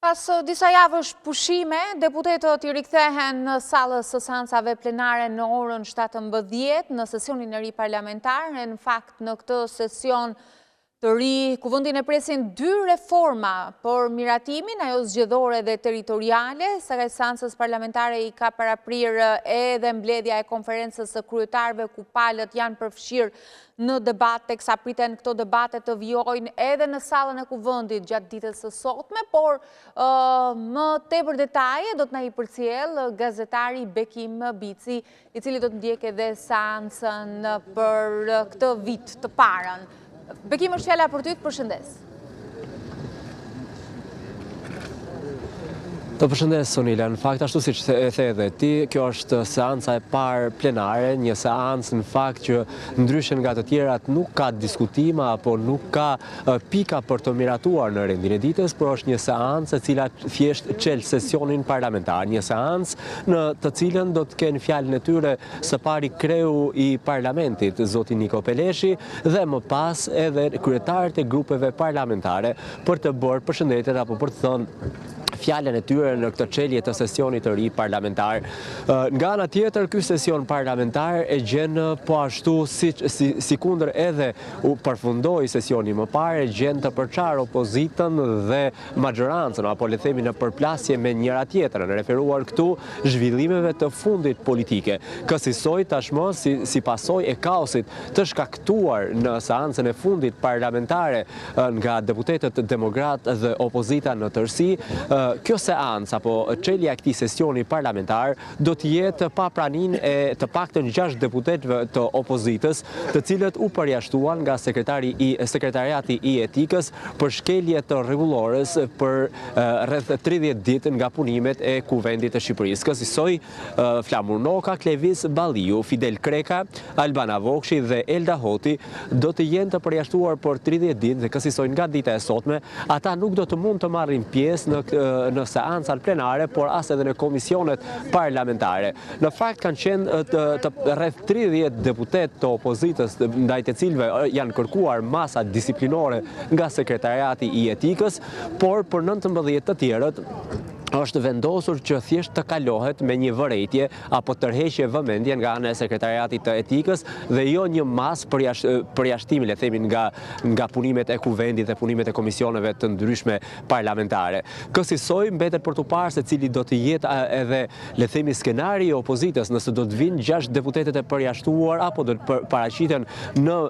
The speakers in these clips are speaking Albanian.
Pas disa javësh pushime, deputetët i rikthehen në salës së seancave plenare në orën 17 në sesionin e ri parlamentar. Në fakt, në këtë sesion të ri, Kuvendin e presin 2 reforma për miratimin, ajo zgjedhore dhe territoriale. Së seancës parlamentare i ka paraprir edhe mbledhja e konferencës së kryetarëve, ku palët janë përfshirë në debat, teksa priten këto debate të vijojnë edhe në salën e Kuvendit gjatë ditës së sotme, por më tepër detaje do të na i përcjell gazetari Bekim Bici, i cili do të ndjek edhe seancën për këtë vit të parën. Bekim, është fjala për ty, të përshëndes. Të përshëndes, Sonila, në fakt ashtu si që e the edhe ti, kjo është seanca e parë plenare, një seancë në fakt që ndryshe nga të tjerat nuk ka diskutima apo nuk ka pika për të miratuar në rendin e ditës, por është një seancë e cila thjesht çel sesionin parlamentar, një seancë në të cilën do të kenë fjalën e tyre së pari kreu i parlamentit, zoti Niko Peleshi, dhe më pas edhe kryetarët e grupeve parlamentare për të bërë përshëndetjet apo për të thënë fjalën e tyre në këtë çelje të sesionit të ri parlamentar. Nga ana tjetër, ky sesion parlamentar e gjen po ashtu sikundër edhe u përfundoi sesioni më parë, gjen të përçar opozitën dhe majorancën, apo le themi në përplasje me njëra tjetrën, referuar këtu zhvillimeve të fundit politike. Kësaj tashmë si pasojë e kaosit të shkaktuar në seancën e fundit parlamentare nga deputetët demokratë dhe opozita në tërësi, kjo seancë apo çelja e këtij sesioni parlamentar do të jetë pa praninë e të paktën 6 deputetëve të opozitës, të cilët u përjashtuan nga sekretariati i etikës për shkelje të rregullores për rreth 30 ditë nga punimet e Kuvendit të Shqipërisë. Kësaj Flamur Noka, Klevis Balliu, Fidel Kreka, Albana Vokshi dhe Elda Hoti do të jenë të përjashtuar për 30 ditë dhe kësaj nga dita e sotme, ata nuk do të mund të marrin pjesë në seancat plenare, por as edhe në komisionet parlamentare. Në fakt kanë qenë rreth 30 deputetë të opozitës, ndaj të cilëve janë kërkuar masa disiplinore nga sekretariati i etikës, por për 19 të tjerët është vendosur që thjesht të kalohet me një vërejtje apo tërheqje vëmendje nga ana e sekretariatit të etikës dhe jo një mas përjashtimi, le themi, nga punimet e Kuvendit dhe punimet e komisioneve të ndryshme parlamentare. Kësaj mbetet për të parë se cili do të jetë edhe, le themi, skenari i opozitës, nëse do të vinë 6 deputetët e përjashtuar apo do të paraqiten në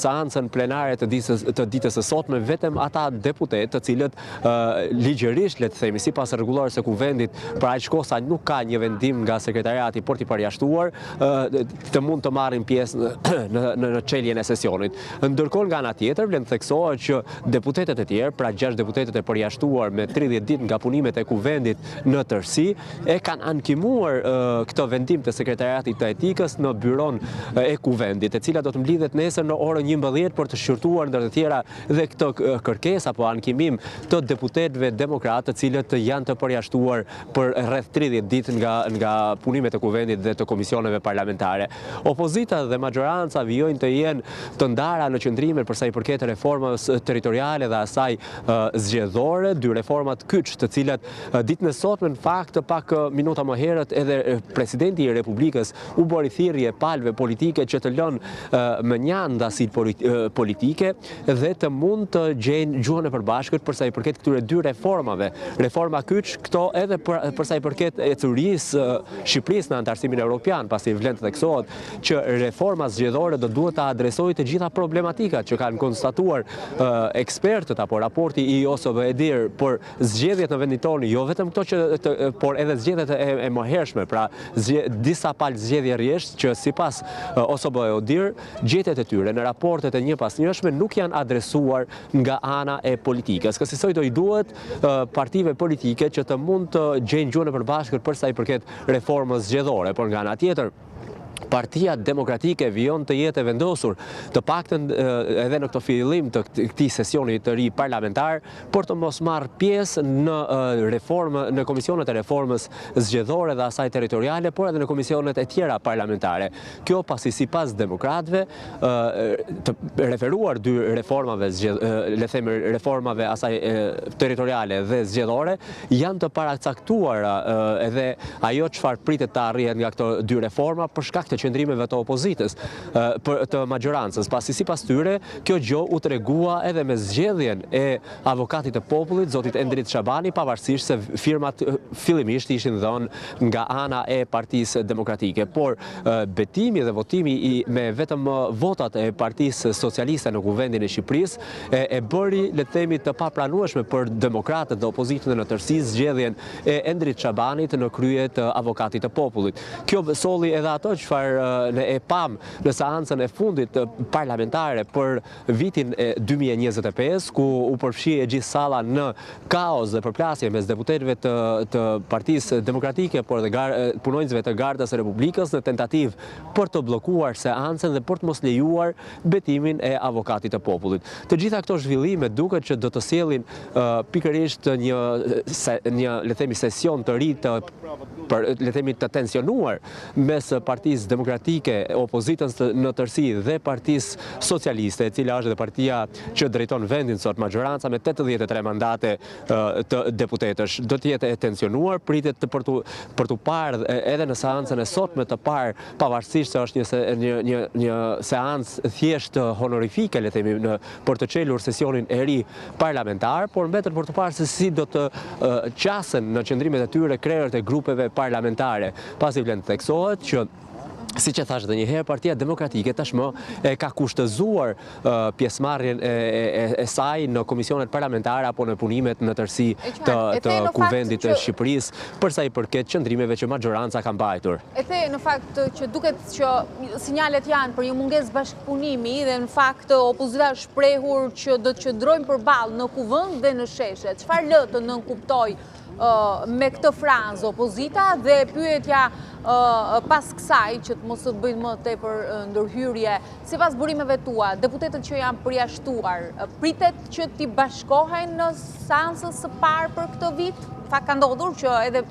seancën plenare të ditës së sotme vetëm ata deputetë të cilët ligjërisht, le të themi, sipas rregullores së Kuvendit, për aq kohë sa nuk ka një vendim nga sekretariati për t'i përjashtuar, të mund të marrin pjesë në çeljen e sesionit. Ndërkohë nga ana tjetër vlen të theksohet që deputetët e tjerë, pra 6 deputetët e përjashtuar me 30 ditë nga punimet e Kuvendit në tërësi, e kanë ankimuar këtë vendim të sekretariatit të etikës në byron e Kuvendit, e cila do të mblidhet nesër në orën 11 për të shqyrtuar ndër të tjera dhe këtë kërkesë apo ankimim të deputetëve demokratë, të cilët janë të përjashtuar për rreth 30 ditë nga punimet e Kuvendit dhe të komisioneve parlamentare. Opozita dhe majoranca vijojnë të jenë të ndara në qëndrimet për sa i përket reformës territoriale dhe asaj zgjedhore, 2 reformat kyç, të cilat ditën e sotme në fakt pak minuta më herët edhe presidenti i Republikës u bëri thirrje palëve politike që të lënë më njanë asil politike dhe të mund të gjejnë gjuhën e përbashkët për sa i përket këtyre 2 reformave. Reforma kyç, këto edhe për sa i përket ecurisë Shqipërisë në antarësimin evropian, pasi vlen të theksohet që reforma zgjedhore do duhet të adresojë të gjitha problematikat që kanë konstatuar ekspertët apo raporti i OSVE-dir për zgjedhjet në vendin tonë, jo vetëm këto por edhe zgjedhjet e mëhershme, pra disa palë zgjedhje rresht që sipas OSVE-dir gjetjet e tyre në raportet e një pas njëshme nuk janë adresuar nga ana e politikës. Kësaj do i duhet partive politike që të mund të gjejnë gjuhën e përbashkët për sa i përket reformës zgjedhore, por nga ana tjetër Partia Demokratike vijon të jetë e vendosur, të paktën edhe në këto fillim të këtij sesioni të ri parlamentar, por të mos marrë pjesë në komisionet e reformës zgjedhore dhe asaj territoriale, por edhe në komisionet e tjera parlamentare. Kjo pasi sipas demokratëve të referuar dy reformave, le themi reformave asaj territoriale dhe zgjedhore, janë të paracaktuara edhe ajo çfarë pritet të arrihet nga këto dy reforma për shkak të qëndrimeve të opozitës, të majorancës, pasi sipas tyre kjo gjë u tregua edhe me zgjedhjen e avokatit të popullit, zotit Endrit Shabani, pavarësisht se firmat fillimisht ishin dhënë nga ana e Partisë Demokratike, por betimi dhe votimi me vetëm votat e Partisë Socialiste në Kuvendin e Shqipërisë e bëri, le të themi, të papranueshme për demokratët dhe opozitën në tërësi zgjedhjen e Endrit Shabanit në krye të avokatit të popullit. Kjo solli edhe ato çfarë ne e pam në seancën e fundit parlamentare për vitin 2025, ku u përfshi e gjithë salla në kaos dhe përplasje mes deputetëve të Partisë Demokratike, por dhe punonjësve të Gardës së Republikës në tentativë për të bllokuar seancën dhe për të mos lejuar betimin e avokatit të popullit. Të gjitha këto zhvillime duket që do të sjellin pikërisht një le të themi sesion të ri të tensionuar mes Partisë Demokratike, opozitës në tërësi dhe Partisë Socialiste, e cila është dhe partia që drejton vendin sot, majoranca me 83 mandate të deputetësh. Do të jetë e tensionuar, pritet për të parë edhe në seancën e sotme të parë, pavarësisht se është një seancë thjesht honorifike, le themi, për të çelur sesionin e ri parlamentar, por mbetet për të parë se si do të qasen në qëndrimet e tyre krerët e grupeve parlamentare, pasi vlen të theksohet që siç e thash edhe një herë, Partia Demokratike tashmë ka kushtëzuar pjesëmarrjen e saj në komisionet parlamentare apo në punimet në tërësi të Kuvendit të Shqipërisë, për sa i përket qëndrimeve që majoranca ka mbajtur. E the në fakt që duket që sinjalet janë për një mungesë bashkëpunimi dhe në fakt opozita është shprehur që do të qëndrojnë përballë në kuvend dhe në sheshe. Çfarë lë të nënkuptoj me këtë frazë opozita dhe pyetja pas kësaj që të mos të bëjnë më tepër ndërhyrje, sipas burimeve tua, deputetët që janë përjashtuar, pritet që t'i bashkohen në seancën së parë për këtë vit? Fakt ka ndodhur që edhe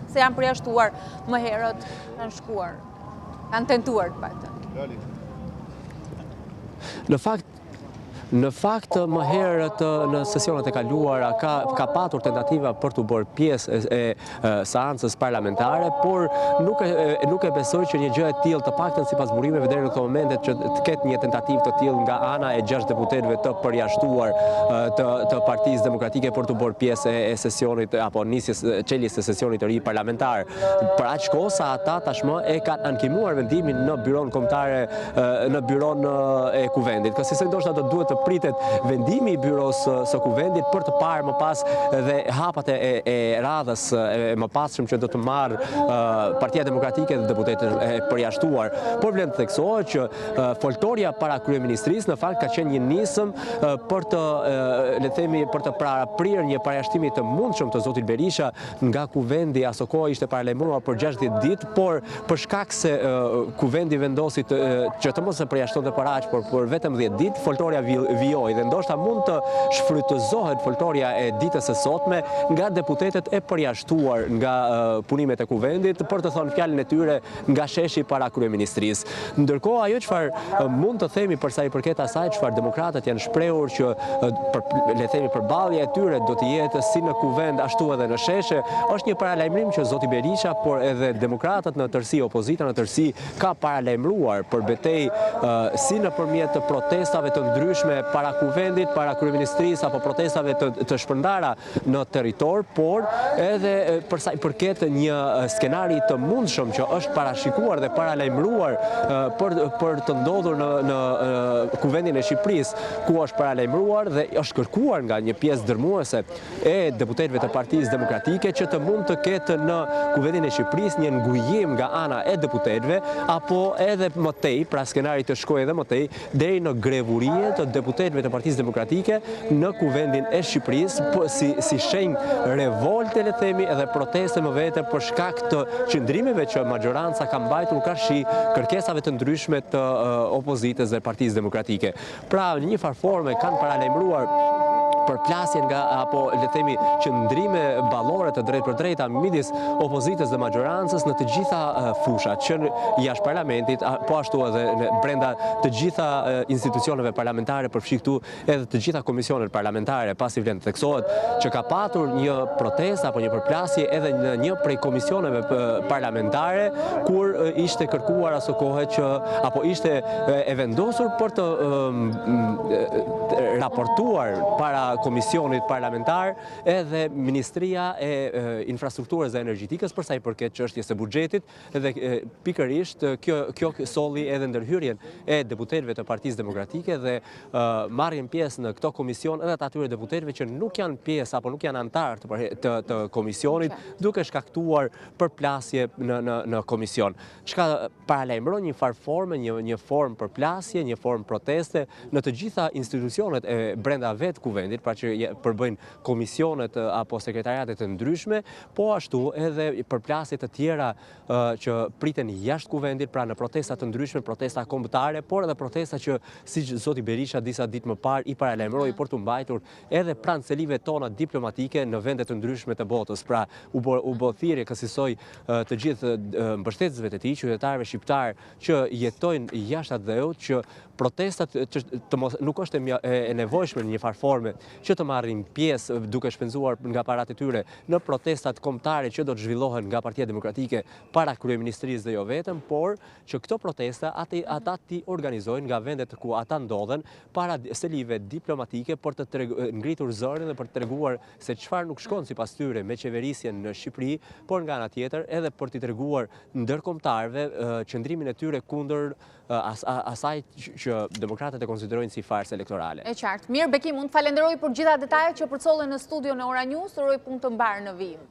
se janë përjashtuar më herët kanë shkuar, kanë tentuar të paktën. Në fakt, më herët në sesionet e kaluara ka patur tentativa për të bërë pjesë e seancës parlamentare, por nuk e besoj që një gjë e tillë, të paktën sipas burimeve deri në këtë moment, që të ketë një tentativë të tillë nga ana e 6 deputetëve të përjashtuar të Partisë Demokratike për të bërë pjesë e sesionit apo çeljes së sesionit të ri parlamentar. Për aq kohë sa ata tashmë e kanë ankimuar vendimin në byron kombëtare, në byron e Kuvendit. Kësaj ndoshta do duhet pritet vendimi i byros së Kuvendit për të parë më pas dhe hapat e radhës e mëpasshëm që do të marrë Partia Demokratike dhe deputetët e përjashtuar. Por vlen të theksohet që foltorja para kryeministrisë në fakt ka qenë një nisëm për të le themi për të paraprirë një parashtimi të mundshëm të zotit Berisha nga Kuvendi. Aso kohë ishte paralajmëruar për 60 ditë, por për shkak se Kuvendi vendosi që të mos e përjashtonte për aq, por për vetëm 10 ditë, foltorja vijoj dhe ndoshta mund të shfrytëzohet foltorja e ditës së sotme nga deputetët e përjashtuar nga punimet e Kuvendit për të thënë fjalën e tyre nga sheshi para kryeministrisë. Ndërkohë ajo çfarë mund të themi për sa i përket asaj çfarë demokratët janë shprehur që le themi përballja e tyre do të jetë si në Kuvend ashtu edhe në sheshe, është një paralajmërim që zoti Berisha, por edhe demokratët në tërësi, opozita në tërësi ka paralajmëruar për betejë si nëpërmjet protestave të ndryshme para Kuvendit, para kryeministrisë apo protestave të shpërndara në territor, por edhe për sa i përket një skenari të mundshëm që është parashikuar dhe paralajmëruar për të ndodhur në Kuvendin e Shqipërisë, ku është paralajmëruar dhe është kërkuar nga një pjesë dërmuese e deputetëve të Partisë Demokratike që të mund të ketë në Kuvendin e Shqipërisë një ngujim nga ana e deputetëve apo edhe më tej, pra skenari të shkojë edhe më tej deri në grevurie të deputetëve deputetëve të Partisë Demokratike në kuvendin e Shqipërisë si shenjë revolte, le themi, edhe proteste më vete për shkak të qëndrimeve që majoranca ka mbajtur karshi kërkesave të ndryshme të opozitës dhe Partisë Demokratike. Pra, në një farë forme kanë paralajmëruar përplasjen nga apo le themi qëndrime ballore të drejtë për drejta midis opozitës dhe majorancës në të gjitha fushat, që jashtë parlamentit, po ashtu edhe brenda të gjitha institucioneve parlamentare, përfshi këtu edhe të gjitha komisionet parlamentare, pasi vlen të theksohet që ka patur një protestë apo një përplasje edhe në një prej komisioneve parlamentare kur ishte kërkuar aso kohë që apo ishte e vendosur për të raportuar para Komisionit parlamentar edhe Ministria e Infrastrukturës dhe Energjetikës për sa i përket çështjes së buxhetit dhe pikërisht kjo solli edhe ndërhyrjen e deputetëve të Partisë Demokratike dhe marrin pjesë në këto komision edhe të atyre deputetëve që nuk janë pjesë apo nuk janë antar të komisionit, duke shkaktuar përplasje në komision. Çka paralajmëron një farë forme, një formë përplasje, një formë proteste në të gjitha institucionet e brenda vetë kuvendit, pra që përbëjnë komisionet apo sekretariatet të ndryshme, po ashtu edhe përplasje të tjera që priten jashtë kuvendit, pra në protesta të ndryshme, protesta kombëtare, por edhe protesta që, si zoti Berisha disa ditë më parë i paralajmëroi për të mbajtur edhe pranë celive tona diplomatike në vende të ndryshme të botës. Pra, u bë thirrje kësaj të gjithë mbështetësve të tij, qytetarëve shqiptar që jetojnë jashtë atë dheut, që protestat nuk është e nevojshme në një farë forme që të marrin pjesë duke shpenzuar nga parat e tyre në protestat kombëtare që do të zhvillohen nga Partia Demokratike para kryeministrisë dhe jo vetëm, por që këto protesta ata ti organizojnë nga vendet ku ata ndodhen para selive diplomatike për të ngritur zërin dhe për të treguar se çfarë nuk shkon sipas tyre me qeverisjen në Shqipëri, por nga ana tjetër edhe për t'i treguar ndërkombëtarëve qëndrimin e tyre kundër asaj që demokratët e konsiderojnë si farsë elektorale. E qartë. Mirë, Bekim, unë të falenderoj për gjitha detajet që përcollen në studio në Ora News, uroj punë të mbarë në vijim.